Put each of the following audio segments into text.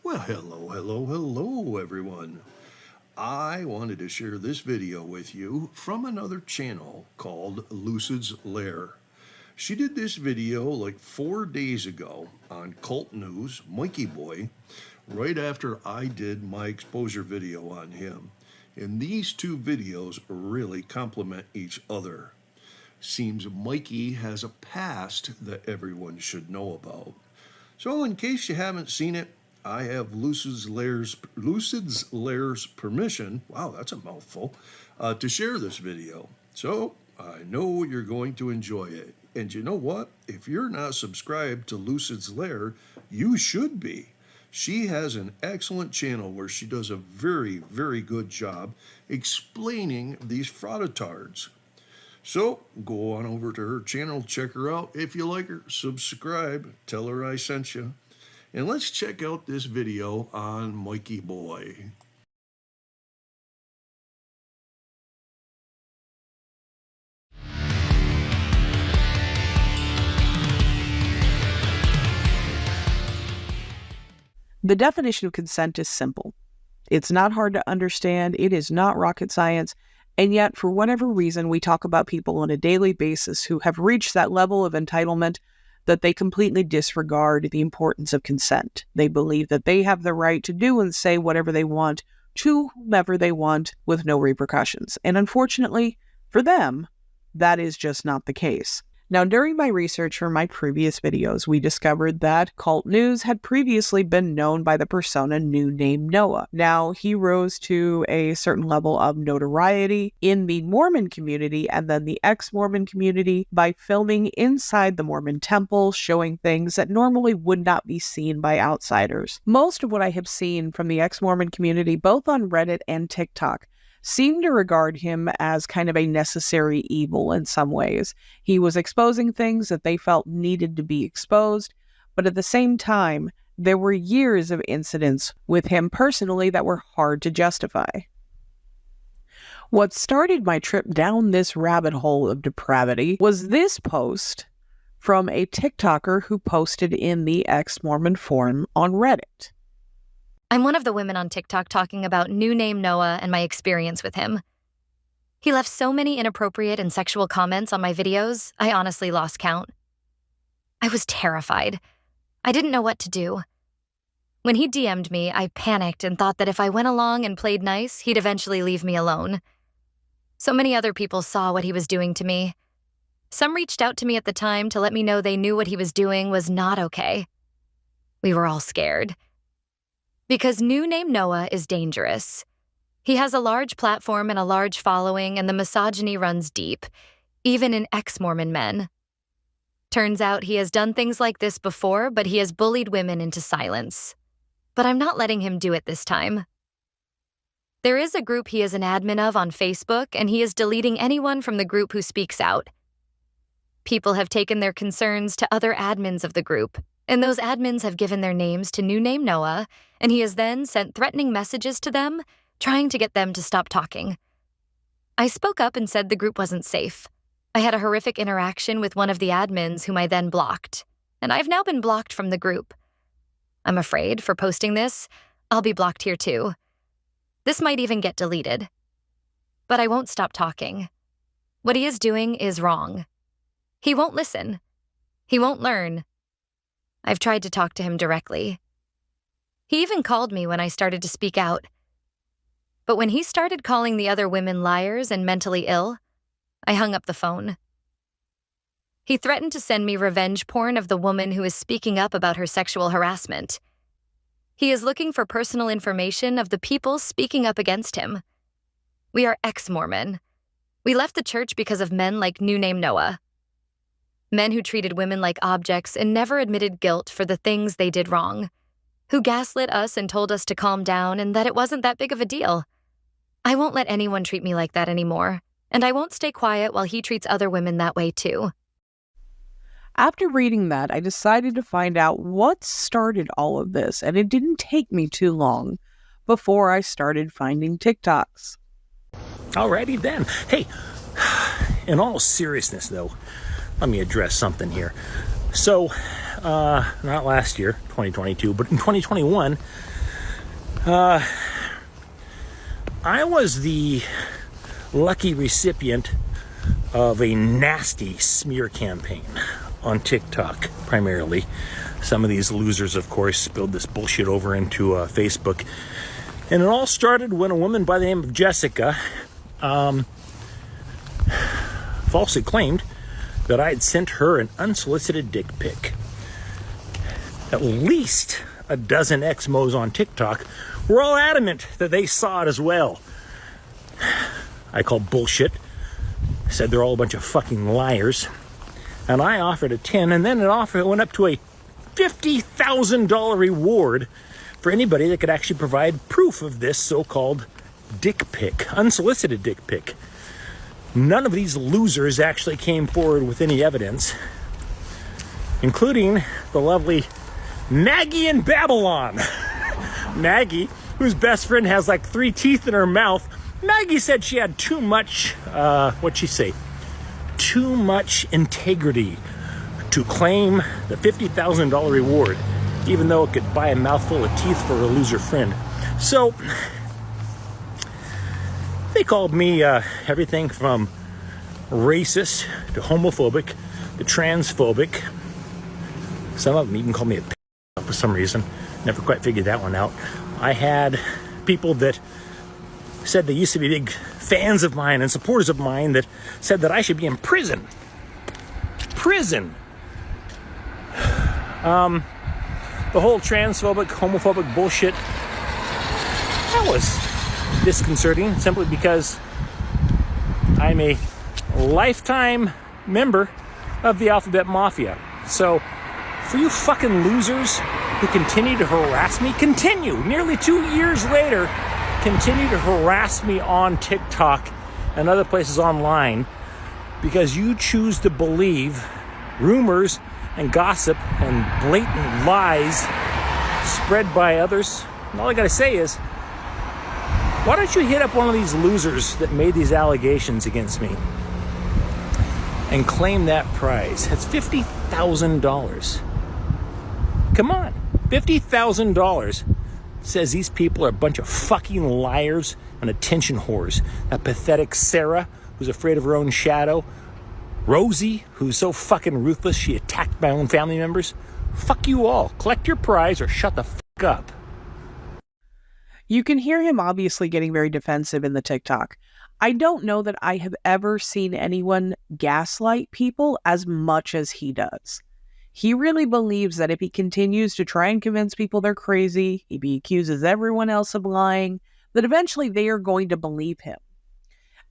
Well, hello, everyone. I wanted to share this video with you from another channel called Lucid's Lair. She did this video like 4 days ago on Cult News, Mikey Boy, right after I did my exposure video on him. And these two videos really complement each other. Seems Mikey has a past that everyone should know about. So in case you haven't seen it, I have Lucid's Lair's permission, wow, that's a mouthful, to share this video. So I know you're going to enjoy it. And you know what? If you're not subscribed to Lucid's Lair, you should be. She has an excellent channel where she does a very, very good job explaining these frauditards. So go on over to her channel, check her out. If you like her, subscribe, tell her I sent you. And let's check out this video on Mikey Boy. The definition of consent is simple. It's not hard to understand, it is not rocket science, and yet for whatever reason we talk about people on a daily basis who have reached that level of entitlement that they completely disregard the importance of consent. They believe that they have the right to do and say whatever they want to whomever they want with no repercussions. And unfortunately, for them, that is just not the case. Now, during my research for my previous videos, we discovered that Cult News had previously been known by the persona New Name Noah. Now, he rose to a certain level of notoriety in the Mormon community and then the ex-Mormon community by filming inside the Mormon temple, showing things that normally would not be seen by outsiders. Most of what I have seen from the ex-Mormon community, both on Reddit and TikTok, seemed to regard him as kind of a necessary evil in some ways. He was exposing things that they felt needed to be exposed, but at the same time, there were years of incidents with him personally that were hard to justify. What started my trip down this rabbit hole of depravity was this post from a TikToker who posted in the ex-Mormon forum on Reddit. I'm one of the women on TikTok talking about New Name Noah and my experience with him. He left so many inappropriate and sexual comments on my videos, I honestly lost count. I was terrified. I didn't know what to do. When he DM'd me, I panicked and thought that if I went along and played nice, he'd eventually leave me alone. So many other people saw what he was doing to me. Some reached out to me at the time to let me know they knew what he was doing was not okay. We were all scared. Because New Name Noah is dangerous. He has a large platform and a large following, and the misogyny runs deep, even in ex-Mormon men. Turns out he has done things like this before, but he has bullied women into silence. But I'm not letting him do it this time. There is a group he is an admin of on Facebook, and he is deleting anyone from the group who speaks out. People have taken their concerns to other admins of the group, and those admins have given their names to New Name Noah, and he has then sent threatening messages to them, trying to get them to stop talking. I spoke up and said the group wasn't safe. I had a horrific interaction with one of the admins whom I then blocked, and I've now been blocked from the group. I'm afraid, for posting this, I'll be blocked here too. This might even get deleted. But I won't stop talking. What he is doing is wrong. He won't listen. He won't learn. I've tried to talk to him directly. He even called me when I started to speak out. But when he started calling the other women liars and mentally ill, I hung up the phone. He threatened to send me revenge porn of the woman who is speaking up about her sexual harassment. He is looking for personal information of the people speaking up against him. We are ex-Mormon. We left the church because of men like New Name Noah. Men who treated women like objects and never admitted guilt for the things they did wrong, who gaslit us and told us to calm down and that it wasn't that big of a deal. I won't let anyone treat me like that anymore, and I won't stay quiet while he treats other women that way too. After reading that, I decided to find out what started all of this, and it didn't take me too long before I started finding TikToks. Alrighty then. Hey, in all seriousness though, let me address something here. So, not last year, 2022, but in 2021, I was the lucky recipient of a nasty smear campaign on TikTok, primarily. Some of these losers, of course, spilled this bullshit over into Facebook. And it all started when a woman by the name of Jessica falsely claimed that I had sent her an unsolicited dick pic. At least a dozen ex-mos on TikTok were all adamant that they saw it as well. I called bullshit, said they're all a bunch of fucking liars, and I offered a 10, and then it went up to a $50,000 reward for anybody that could actually provide proof of this so-called dick pic, unsolicited dick pic. None of these losers actually came forward with any evidence, including the lovely Maggie in Babylon. Maggie, whose best friend has like 3 teeth in her mouth. Maggie said she had too much, what'd she say? Too much integrity to claim the $50,000 reward, even though it could buy a mouthful of teeth for her loser friend. So, they called me everything from racist to homophobic to transphobic. Some of them even called me a p*** for some reason. Never quite figured that one out. I had people that said they used to be big fans of mine and supporters of mine that said that I should be in prison. Prison! The whole transphobic, homophobic bullshit, that was disconcerting simply because I'm a lifetime member of the Alphabet Mafia. So, for you fucking losers who continue to harass me, nearly 2 years later, continue to harass me on TikTok and other places online because you choose to believe rumors and gossip and blatant lies spread by others. And all I gotta say is, why don't you hit up one of these losers that made these allegations against me and claim that prize? It's $50,000. Come on, $50,000 says these people are a bunch of fucking liars and attention whores. That pathetic Sarah, who's afraid of her own shadow. Rosie, who's so fucking ruthless she attacked my own family members. Fuck you all. Collect your prize or shut the fuck up. You can hear him obviously getting very defensive in the TikTok. I don't know that I have ever seen anyone gaslight people as much as he does. He really believes that if he continues to try and convince people they're crazy, if he accuses everyone else of lying, that eventually they are going to believe him.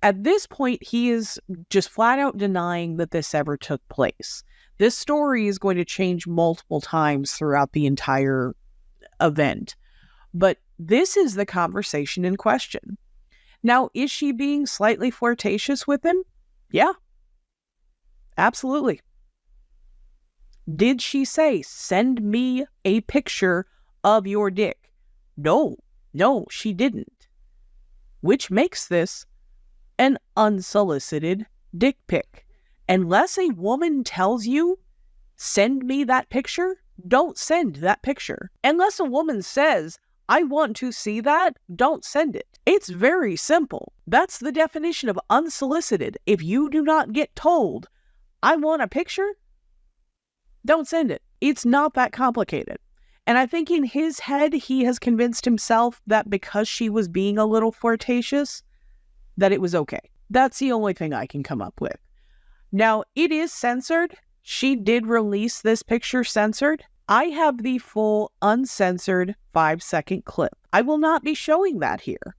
At this point, he is just flat out denying that this ever took place. This story is going to change multiple times throughout the entire event. But this is the conversation in question. Now, is she being slightly flirtatious with him? Yeah. Absolutely. Did she say, send me a picture of your dick? No, she didn't. Which makes this an unsolicited dick pic. Unless a woman tells you, send me that picture, don't send that picture. Unless a woman says, I want to see that, don't send it. It's very simple. That's the definition of unsolicited. If you do not get told, I want a picture, don't send it. It's not that complicated. And I think in his head, he has convinced himself that because she was being a little flirtatious, that it was okay. That's the only thing I can come up with. Now, it is censored. She did release this picture censored. I have the full uncensored 5-second clip. I will not be showing that here,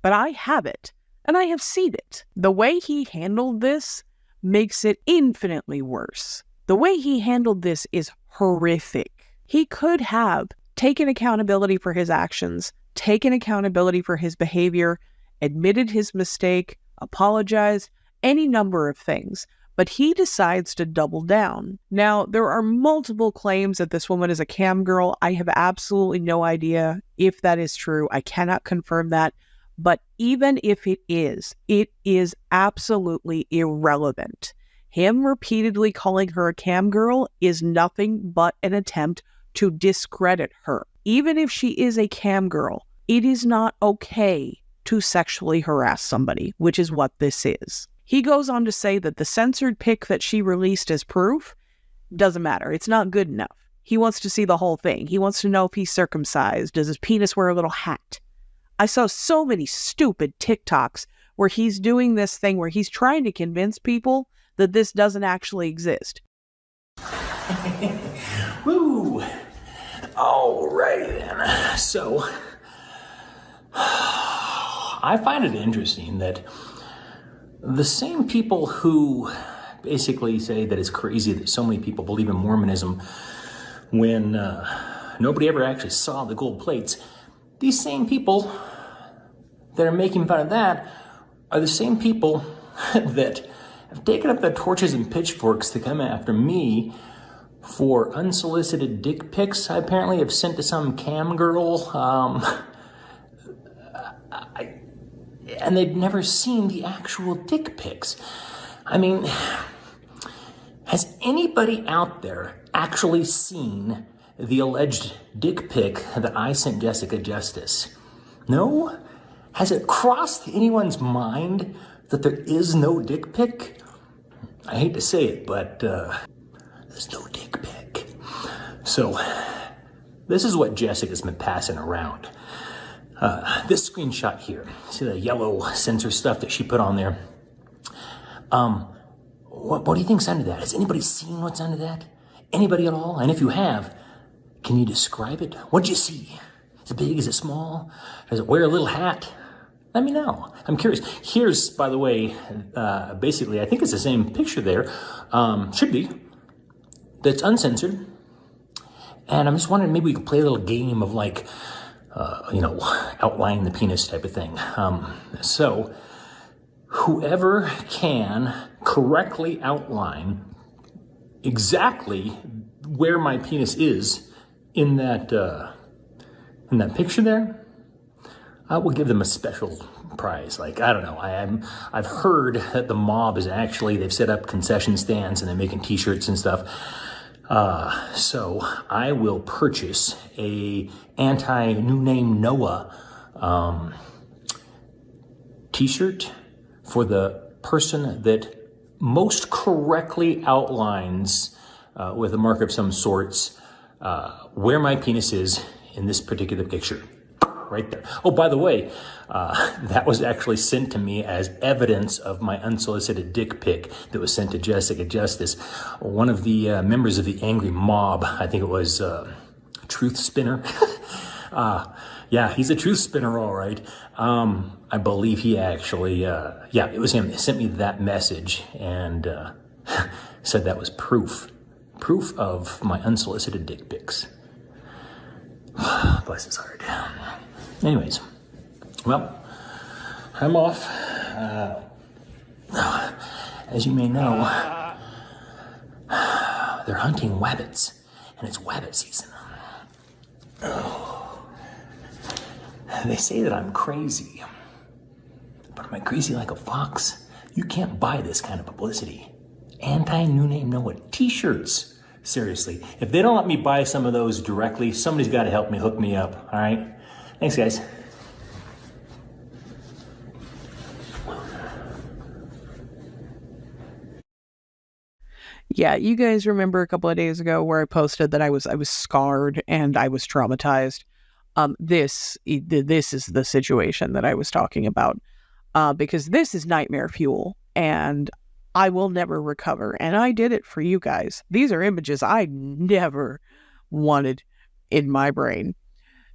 but I have it, and I have seen it. The way he handled this makes it infinitely worse. The way he handled this is horrific. He could have taken accountability for his actions, taken accountability for his behavior, admitted his mistake, apologized, any number of things. But he decides to double down. Now, there are multiple claims that this woman is a cam girl. I have absolutely no idea if that is true. I cannot confirm that. But even if it is absolutely irrelevant. Him repeatedly calling her a cam girl is nothing but an attempt to discredit her. Even if she is a cam girl, it is not okay to sexually harass somebody, which is what this is. He goes on to say that the censored pic that she released as proof doesn't matter. It's not good enough. He wants to see the whole thing. He wants to know if he's circumcised. Does his penis wear a little hat? I saw so many stupid TikToks where he's doing this thing where he's trying to convince people that this doesn't actually exist. Woo! Alrighty then. So, I find it interesting that the same people who basically say that it's crazy that so many people believe in Mormonism when nobody ever actually saw the gold plates, these same people that are making fun of that are the same people that have taken up their torches and pitchforks to come after me for unsolicited dick pics I apparently have sent to some cam girl. And they've never seen the actual dick pics. I mean, has anybody out there actually seen the alleged dick pic that I sent Jessica Justice? No? Has it crossed anyone's mind that there is no dick pic? I hate to say it, but there's no dick pic. So, this is what Jessica's been passing around. This screenshot here, see the yellow censor stuff that she put on there? What do you think's under that? Has anybody seen what's under that? Anybody at all? And if you have, can you describe it? What'd you see? Is it big? Is it small? Does it wear a little hat? Let me know. I'm curious. Here's, by the way, basically, I think it's the same picture there. Should be. That's uncensored. And I'm just wondering, maybe we could play a little game of like, outline the penis type of thing. So, whoever can correctly outline exactly where my penis is in that picture there, I will give them a special prize. Like, I don't know. I've heard that the mob is actually, they've set up concession stands and they're making t-shirts and stuff. So I will purchase a anti-New Name Noah t-shirt for the person that most correctly outlines with a marker of some sorts where my penis is in this particular picture. Right there. Oh, by the way, that was actually sent to me as evidence of my unsolicited dick pic that was sent to Jessica Justice. One of the members of the angry mob, I think it was Truth Spinner. Yeah, he's a truth spinner, all right. I believe he actually, it was him. He sent me that message and said that was proof of my unsolicited dick pics. Bless his heart. Anyways, well, I'm off. As you may know, they're hunting wabbits, and it's wabbit season. Oh. They say that I'm crazy, but am I crazy like a fox? You can't buy this kind of publicity. Anti-New Name Noah t-shirts. Seriously, if they don't let me buy some of those directly, somebody's got to help me, hook me up, all right? Thanks, guys. Yeah, you guys remember a couple of days ago where I posted that I was scarred and I was traumatized. This is the situation that I was talking about, because this is nightmare fuel, and I will never recover. And I did it for you guys. These are images I never wanted in my brain.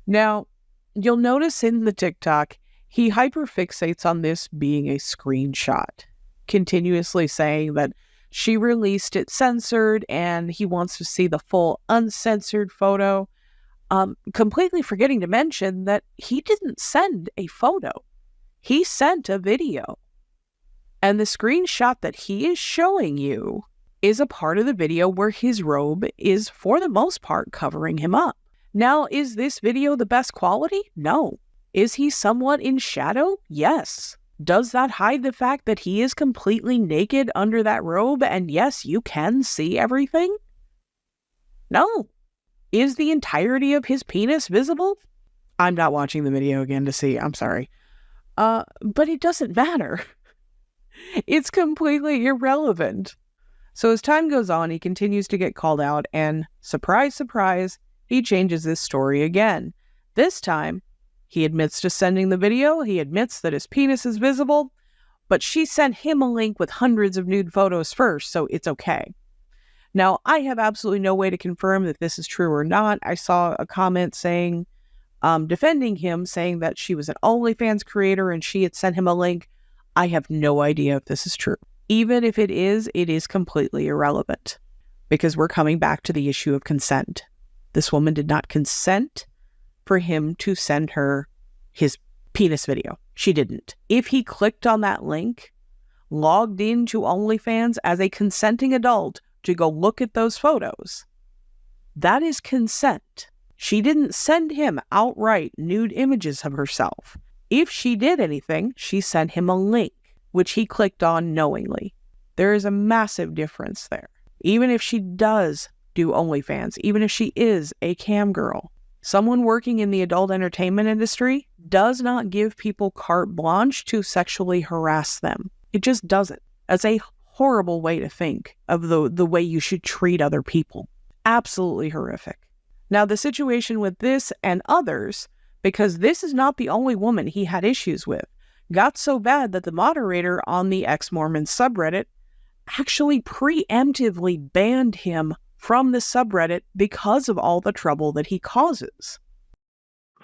Now, you'll notice in the TikTok, he hyperfixates on this being a screenshot, continuously saying that she released it censored and he wants to see the full uncensored photo, completely forgetting to mention that he didn't send a photo. He sent a video. And the screenshot that he is showing you is a part of the video where his robe is, for the most part, covering him up. Now, is this video the best quality? No. Is he somewhat in shadow? Yes. Does that hide the fact that he is completely naked under that robe and yes, you can see everything? No. Is the entirety of his penis visible? I'm not watching the video again to see, I'm sorry. But it doesn't matter. It's completely irrelevant. So as time goes on, he continues to get called out and, surprise, surprise, he changes his story again. This time, he admits to sending the video, he admits that his penis is visible, but she sent him a link with hundreds of nude photos first, so it's okay. Now, I have absolutely no way to confirm that this is true or not. I saw a comment saying, defending him, saying that she was an OnlyFans creator and she had sent him a link. I have no idea if this is true. Even if it is completely irrelevant because we're coming back to the issue of consent. This woman did not consent for him to send her his penis video. She didn't. If he clicked on that link, logged into OnlyFans as a consenting adult to go look at those photos, that is consent. She didn't send him outright nude images of herself. If she did anything, she sent him a link, which he clicked on knowingly. There is a massive difference there. Even if she does do OnlyFans, even if she is a cam girl, someone working in the adult entertainment industry does not give people carte blanche to sexually harass them. It just doesn't. That's a horrible way to think of the way you should treat other people. Absolutely horrific. Now, the situation with this and others, because this is not the only woman he had issues with, got so bad that the moderator on the ex-Mormon subreddit actually preemptively banned him from the subreddit because of all the trouble that he causes.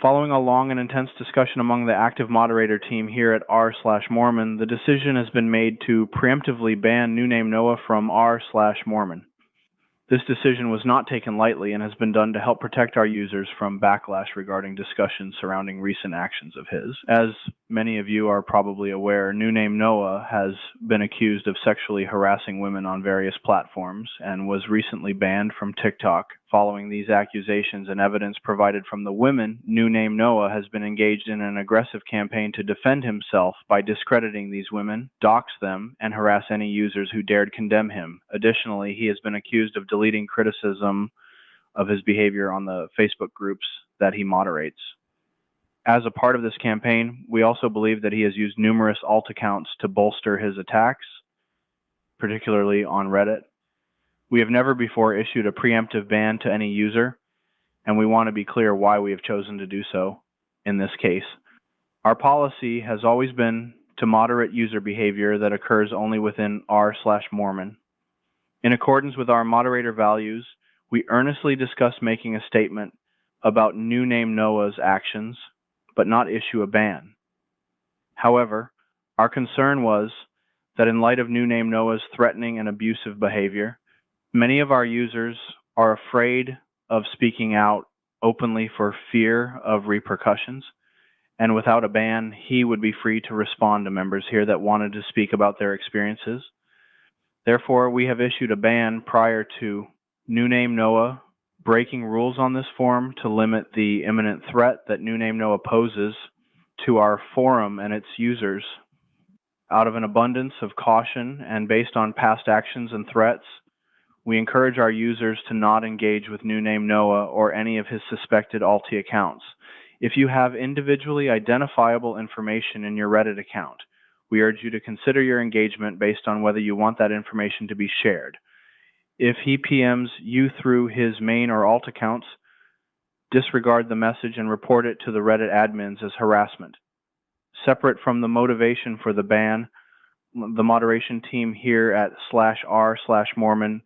Following a long and intense discussion among the active moderator team here at r/Mormon, the decision has been made to preemptively ban New Name Noah from r/Mormon. This decision was not taken lightly and has been done to help protect our users from backlash regarding discussions surrounding recent actions of his. As many of you are probably aware, New Name Noah has been accused of sexually harassing women on various platforms and was recently banned from TikTok. Following these accusations and evidence provided from the women, New Name Noah has been engaged in an aggressive campaign to defend himself by discrediting these women, dox them, and harass any users who dared condemn him. Additionally, he has been accused of deleting criticism of his behavior on the Facebook groups that he moderates. As a part of this campaign, we also believe that he has used numerous alt accounts to bolster his attacks, particularly on Reddit. We have never before issued a preemptive ban to any user, and we want to be clear why we have chosen to do so in this case. Our policy has always been to moderate user behavior that occurs only within r/Mormon. In accordance with our moderator values, we earnestly discuss making a statement about New Name Noah's actions, but not issue a ban. However, our concern was that in light of New Name Noah's threatening and abusive behavior, many of our users are afraid of speaking out openly for fear of repercussions, and without a ban, he would be free to respond to members here that wanted to speak about their experiences. Therefore, we have issued a ban prior to New Name Noah breaking rules on this forum to limit the imminent threat that New Name Noah poses to our forum and its users. Out of an abundance of caution and based on past actions and threats, we encourage our users to not engage with New Name Noah or any of his suspected alti accounts. If you have individually identifiable information in your Reddit account, we urge you to consider your engagement based on whether you want that information to be shared. If he PMs you through his main or alt accounts, disregard the message and report it to the Reddit admins as harassment. Separate from the motivation for the ban, the moderation team here at /r/Mormon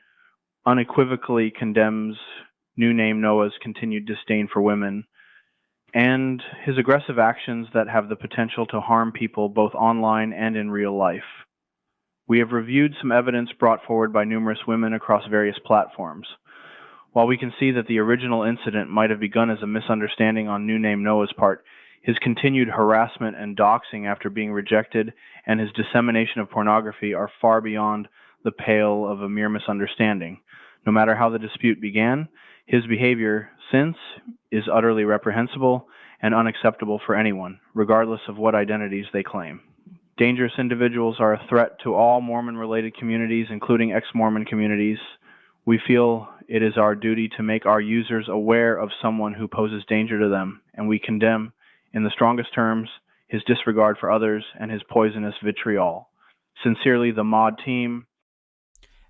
unequivocally condemns New Name Noah's continued disdain for women and his aggressive actions that have the potential to harm people both online and in real life. We have reviewed some evidence brought forward by numerous women across various platforms. While we can see that the original incident might have begun as a misunderstanding on New Name Noah's part, his continued harassment and doxing after being rejected and his dissemination of pornography are far beyond the pale of a mere misunderstanding. No matter how the dispute began, his behavior since is utterly reprehensible and unacceptable for anyone, regardless of what identities they claim. Dangerous individuals are a threat to all Mormon-related communities, including ex-Mormon communities. We feel it is our duty to make our users aware of someone who poses danger to them, and we condemn, in the strongest terms, his disregard for others and his poisonous vitriol. Sincerely, the mod team.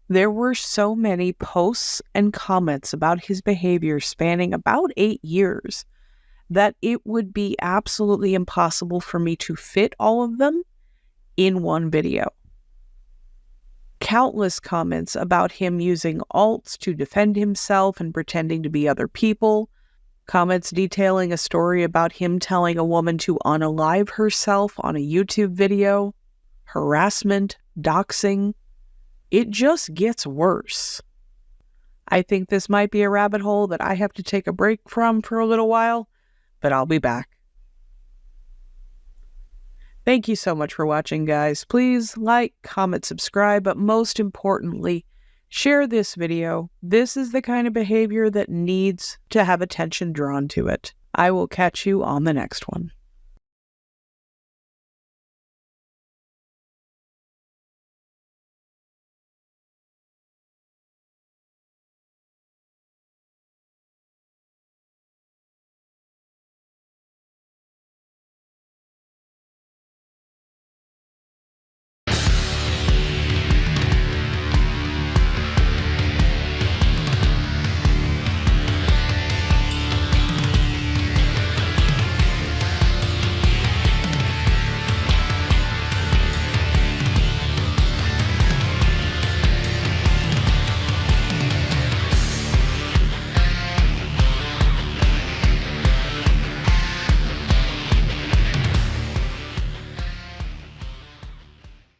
There were so many posts and comments about his behavior spanning about 8 years that it would be absolutely impossible for me to fit all of them in one video. Countless comments about him using alts to defend himself and pretending to be other people. Comments detailing a story about him telling a woman to unalive herself on a YouTube video. Harassment, doxing. It just gets worse. I think this might be a rabbit hole that I have to take a break from for a little while, but I'll be back. Thank you so much for watching, guys. Please like, comment, subscribe, but most importantly, share this video. This is the kind of behavior that needs to have attention drawn to it. I will catch you on the next one.